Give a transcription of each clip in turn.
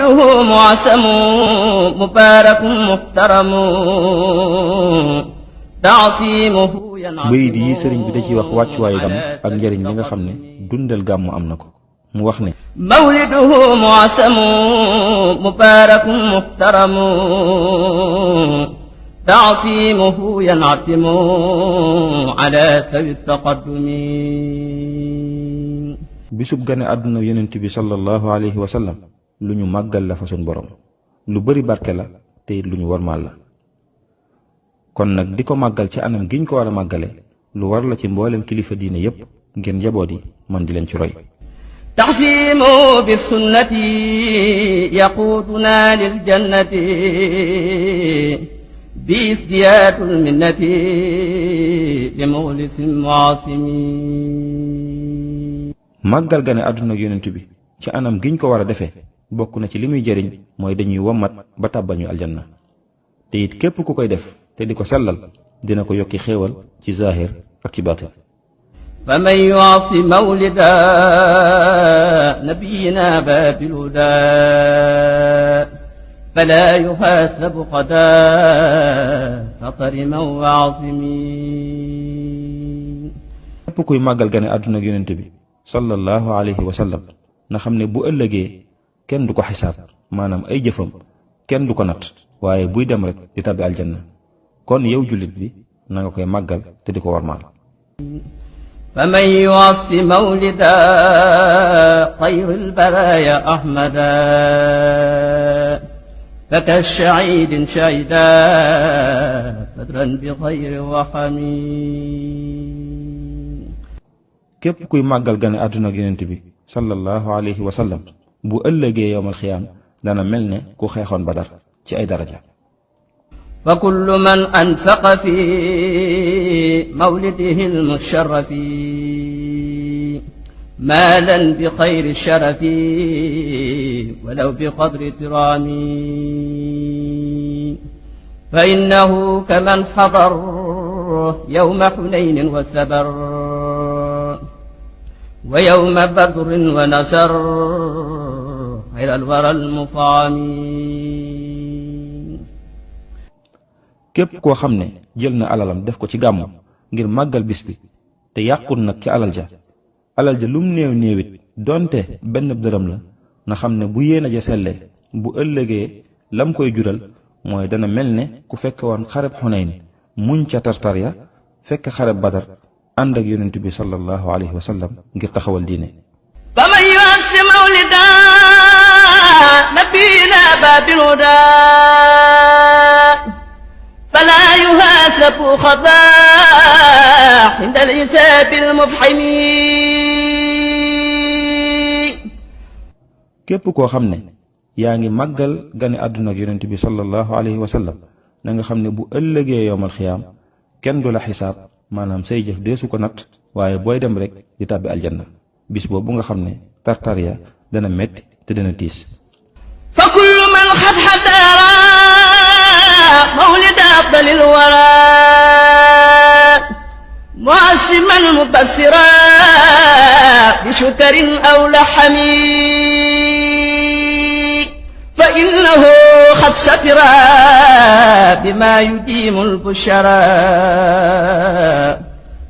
مولده معسم مبارك محترم تعصيمه ينعم. bayit yi sëriñ bi da ci wax wàccuwaayu gàmm ak njëriñ li nga xam ne dundal gàmm am na ko. mu wax ne مولده معسم مبارك محترم تعصيمه ينعتم على سوي التقدم. bisub gane àdduna yonent bi sallallahu alayhi wa sallam lu ñu màggal la fa suñ borom lu bari barke la te it lu ñu warmaal la. kon nag di ko màggal ci anam giñ ko war a màggale lu war la ci mboolem kilifa diine yépp ngir njaboot yi man di leen ci roy. تعصيمه بالسنة يقودنا للجنة بازدياد المنة لمخلص معاصم. màggal gane àdduna yonent bi ci anam giñ ko war a defee bokk na ci li muy jëriñ mooy dañuy wommat ba tàbbal ñu aljanna te it képp ku koy def te di ko sellal dina ko yokki xéewal ci zaahir ak ci baatin. فمن يعص مولدا نبينا باب الهدى فلا يحاسب غدا فطرما وعاصمين. képp kuy màggal gane àdduna yonent bi sallallahu alayhi wa sallam na xam ne bu ëllëgee kenn du ko xisaab maanaam ay jëfam kenn du ko natt waaye buy dem rek di tabbi aljanna kon yow jullit bi na nga koy màggal te di ko warmaal. فمن يعص مولدا خير البرايا أحمدا فكالشعيد شعيدا بدرا بخير وحميد. képp kuy màggal gane àdduna yonent bi sallallahu alayhi wa sallam bu ëllëgee yowmal xiyaam dana mel ne ku xeexoon badar ci ay daraja. فكل من أنفق في مولده المشرف مالا بخير الشرف ولو بقدر ترامي فإنه كمن حضر يوم حنين وسبر ويوم بدر ونسر خير الورى المفعمين. képp koo xam ne jël na alalam def ko ci gàmmu ngir màggal bis bi te yàqul nag ci alal ja lum néew néewit donte benn dërëm la na xam ne bu yéene ja sellee bu ëllëgee lam koy jural mooy dana mel ne ku fekk woon xareb xunayn muñ ca tartar ya fekk xareb badar ànd ak yonent bi sallallahu alayhi wa sallam ngir taxawal diine. فمن يعص مولدا نبينا باب الهدى فلا يحاسب خطا عند الحساب المفحم. képp koo xam ne yaa ngi màggal gane àdduna ak yonent bi sallallahu alayhi wa sallam na nga xam ne bu ëllëgee yowmal xiyaam kenn du la xisaab maanaam say jëf deesu ko natt waaye booy dem rek di tàbbi aljanna bis boobu nga xam ne tartar ya dana metti te dana tiis. fa kullu man xat xadara mawlid afdal alwara mu'assiman mubassira bi shukrin aw lahami fa innahu xad shakira bima yudimu albushara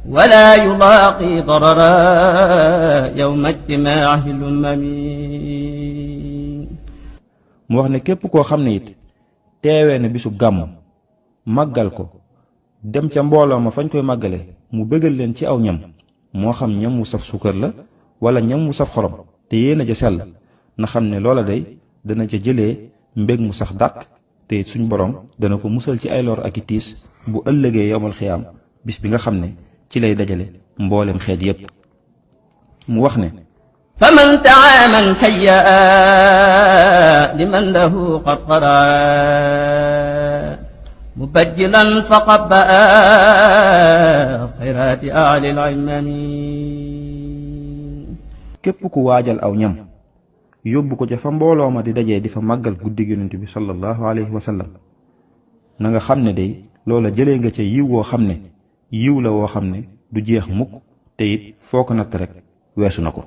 ولا يلاقي ضررا يوم اجتماعه الأمم. mu wax ne képp koo xam ne it teewee na bisu gàmm màggal ko dem ca mbooloo ma fañ koy màggale mu bëggal leen ci aw ñam moo xam ñam wu saf suukar la wala ñam wu saf xorom te yéen a ja sell na xam ne loola day dana ca jëlee mbég mu sax dàq te it suñ borom dana ko musal ci ay lor ak i tiis bu ëllëgee yowmal xiyaam bis bi nga xam ne ci lay dajale mboolem xeet yépp. mu wax ne faman taaman hayya liman lahu qad qara mubajjilan faqabba xayraati ahli al-imami. képp ku waajal aw ñam yóbbu ko ca fa mbooloo ma di dajee di fa màggal guddig yonent bi sallallahu alayhi wa sallam na nga xam ne day loola jëlee nga ca yiw woo xam ne yiw la woo xam ne du jeex mukk te it foo ko natt rek weesu na ko.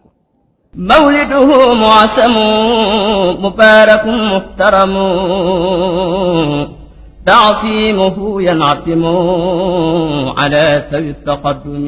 مولده معسم مبارك محترم تعصيمه ينعتم على ذوي التقدم